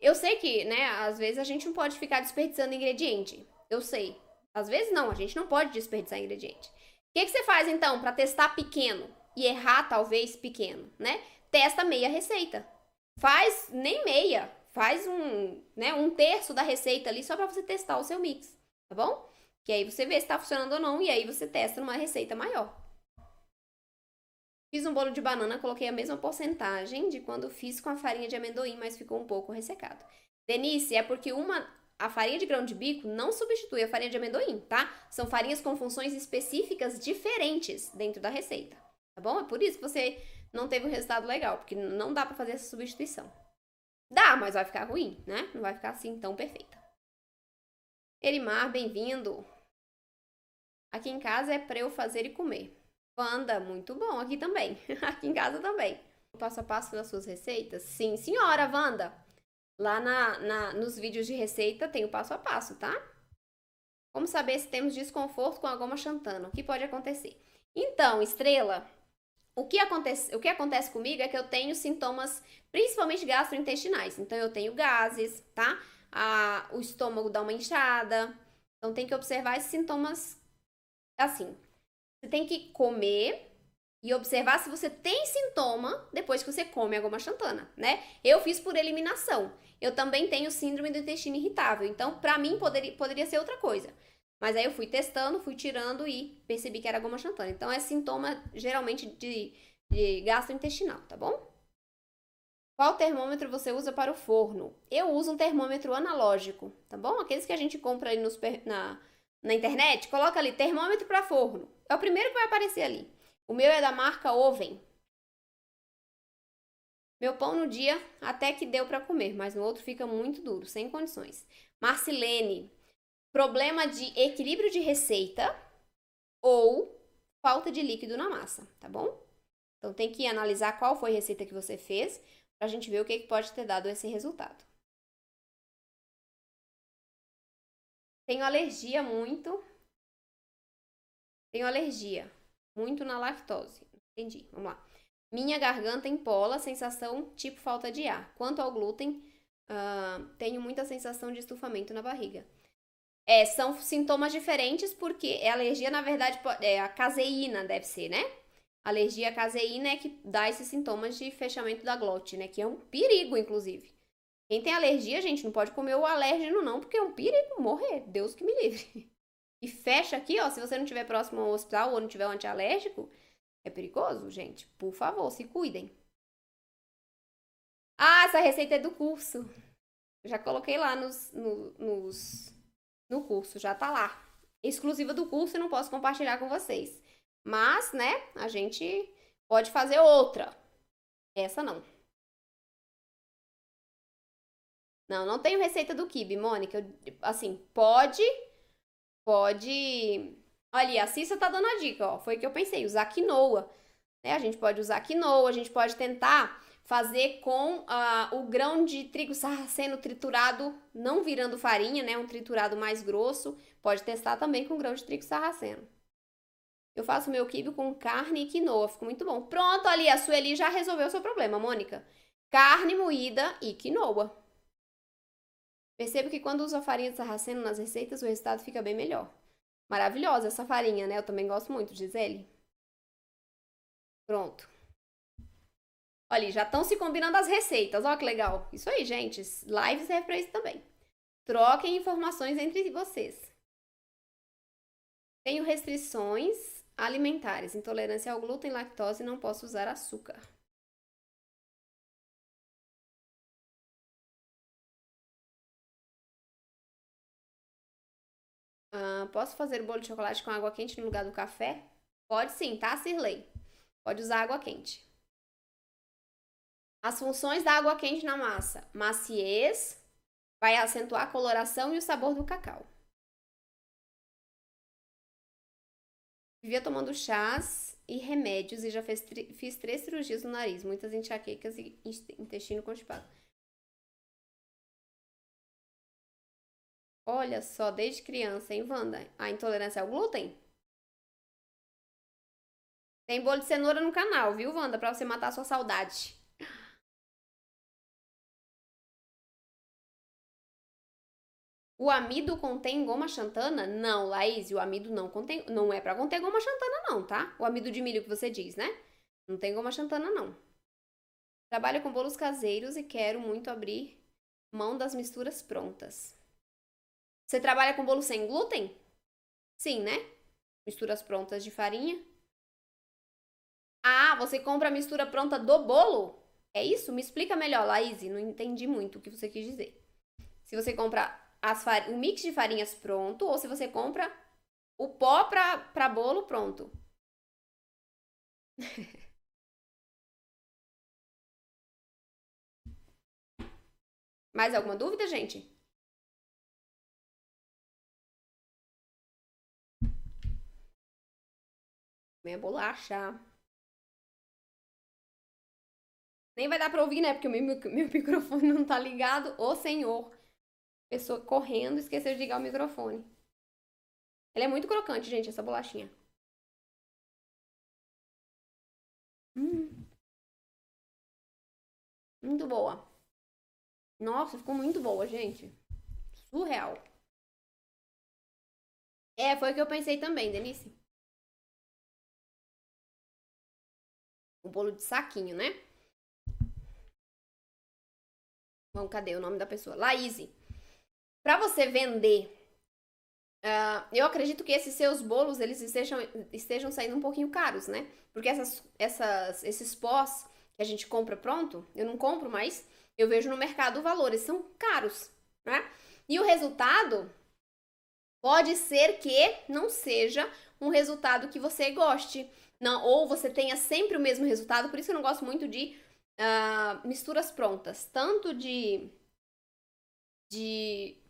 Eu sei que, né, às vezes a gente não pode ficar desperdiçando ingrediente. Eu sei. Às vezes não, a gente não pode desperdiçar ingrediente. O que você faz então para testar pequeno e errar talvez pequeno, né? Testa meia receita. Faz nem meia, faz um terço da receita ali só para você testar o seu mix, tá bom? Que aí você vê se tá funcionando ou não e aí você testa numa receita maior. Fiz um bolo de banana, coloquei a mesma porcentagem de quando fiz com a farinha de amendoim, mas ficou um pouco ressecado. Denise, é porque a farinha de grão de bico não substitui a farinha de amendoim, tá? São farinhas com funções específicas diferentes dentro da receita, tá bom? É por isso que você não teve um resultado legal, porque não dá pra fazer essa substituição. Dá, mas vai ficar ruim, né? Não vai ficar assim tão perfeita. Erimar, bem-vindo. Aqui em casa é pra eu fazer e comer. Wanda, muito bom. Aqui também. Aqui em casa também. O passo a passo das suas receitas? Sim, senhora, Wanda. Lá nos vídeos de receita tem o passo a passo, tá? Como saber se temos desconforto com a goma xantana? O que pode acontecer? Então, Estrela, o que acontece comigo é que eu tenho sintomas, principalmente gastrointestinais. Então, eu tenho gases, tá? O estômago dá uma inchada. Então, tem que observar esses sintomas assim. Você tem que comer e observar se você tem sintoma depois que você come a goma xantana, né? Eu fiz por eliminação. Eu também tenho síndrome do intestino irritável. Então, pra mim, poderia ser outra coisa. Mas aí eu fui testando, fui tirando e percebi que era goma xantana. Então, é sintoma, geralmente, de gastrointestinal, tá bom? Qual termômetro você usa para o forno? Eu uso um termômetro analógico, tá bom? Aqueles que a gente compra ali na internet, coloca ali termômetro para forno. É o primeiro que vai aparecer ali. O meu é da marca Oven. Meu pão no dia até que deu para comer, mas no outro fica muito duro, sem condições. Marcilene, problema de equilíbrio de receita ou falta de líquido na massa, tá bom? Então tem que analisar qual foi a receita que você fez pra gente ver o que pode ter dado esse resultado. Tenho alergia muito. Tenho alergia muito na lactose. Entendi, vamos lá. Minha garganta empola, sensação tipo falta de ar. Quanto ao glúten, tenho muita sensação de estufamento na barriga. São sintomas diferentes porque a alergia, na verdade, é a caseína, deve ser, né? A alergia à caseína é que dá esses sintomas de fechamento da glote, né? Que é um perigo, inclusive. Quem tem alergia, gente, não pode comer o alérgeno não, porque é um perigo morrer. Deus que me livre. E fecha aqui, ó, se você não estiver próximo ao hospital ou não tiver um antialérgico, é perigoso, gente. Por favor, se cuidem. Ah, essa receita é do curso. Eu já coloquei lá no curso, já tá lá. Exclusiva do curso e não posso compartilhar com vocês. Mas, né, a gente pode fazer outra. Essa não. Não tenho receita do quibe, Mônica. Assim, pode. Olha, a Cissa tá dando a dica, ó. Foi o que eu pensei, usar quinoa. Né? A gente pode usar quinoa, a gente pode tentar fazer com o grão de trigo sarraceno triturado, não virando farinha, né? Um triturado mais grosso. Pode testar também com grão de trigo sarraceno. Eu faço meu quibe com carne e quinoa, fica muito bom. Pronto, ali, a Sueli já resolveu o seu problema, Mônica. carne moída e quinoa. Percebo que quando uso a farinha de sarraceno nas receitas, o resultado fica bem melhor. Maravilhosa essa farinha, né? Eu também gosto muito, Gisele. Pronto. Olha, já estão se combinando as receitas. Olha que legal. Isso aí, gente. Live serve pra isso também. Troquem informações entre vocês. Tenho restrições alimentares, intolerância ao glúten, lactose e não posso usar açúcar. Posso fazer bolo de chocolate com água quente no lugar do café? Pode sim, tá, Cirlei? Pode usar água quente. As funções da água quente na massa. Maciez, vai acentuar a coloração e o sabor do cacau. Vivia tomando chás e remédios e já fiz 3 cirurgias no nariz, muitas enxaquecas e intestino constipado. Olha só, desde criança, hein, Wanda? A intolerância ao glúten? Tem bolo de cenoura no canal, viu, Wanda? Pra você matar a sua saudade. O amido contém goma xantana? Não, Laís, o amido não é pra conter goma xantana não, tá? O amido de milho que você diz, né? Não tem goma xantana não. Trabalho com bolos caseiros e quero muito abrir mão das misturas prontas. Você trabalha com bolo sem glúten? Sim, né? Misturas prontas de farinha. Ah, você compra a mistura pronta do bolo? É isso? Me explica melhor, Laís. Não entendi muito o que você quis dizer. Se você compra o mix de farinhas pronto ou se você compra o pó pra bolo pronto. Mais alguma dúvida, gente? Minha bolacha. Nem vai dar pra ouvir, né? Porque o meu microfone não tá ligado. Ô, senhor. Pessoa correndo, esqueceu de ligar o microfone. Ela é muito crocante, gente, essa bolachinha. Muito boa. Nossa, ficou muito boa, gente. Surreal. É, foi o que eu pensei também, Denise. O bolo de saquinho, né? Vamos, cadê o nome da pessoa? Laís. Pra você vender, eu acredito que esses seus bolos, eles estejam saindo um pouquinho caros, né? Porque esses pós que a gente compra pronto, eu não compro mais, eu vejo no mercado o valor, eles são caros, né? E o resultado pode ser que não seja um resultado que você goste, não, ou você tenha sempre o mesmo resultado, por isso eu não gosto muito de misturas prontas, tanto de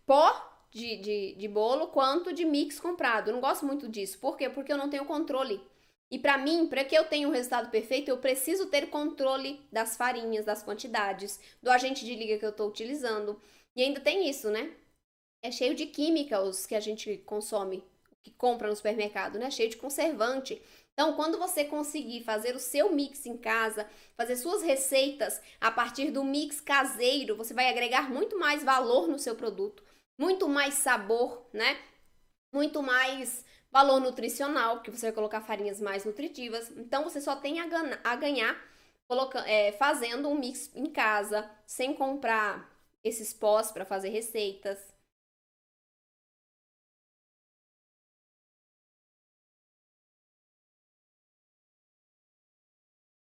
pó de bolo quanto de mix comprado. Eu não gosto muito disso. Por quê? Porque eu não tenho controle. E pra mim, pra que eu tenha um resultado perfeito, eu preciso ter controle das farinhas, das quantidades, do agente de liga que eu tô utilizando. E ainda tem isso, né? É cheio de química os que a gente consome, que compra no supermercado, né? Cheio de conservante. Então, quando você conseguir fazer o seu mix em casa, fazer suas receitas a partir do mix caseiro, você vai agregar muito mais valor no seu produto, muito mais sabor, né? Muito mais valor nutricional, porque você vai colocar farinhas mais nutritivas. Então, você só tem a ganhar fazendo um mix em casa, sem comprar esses pós para fazer receitas.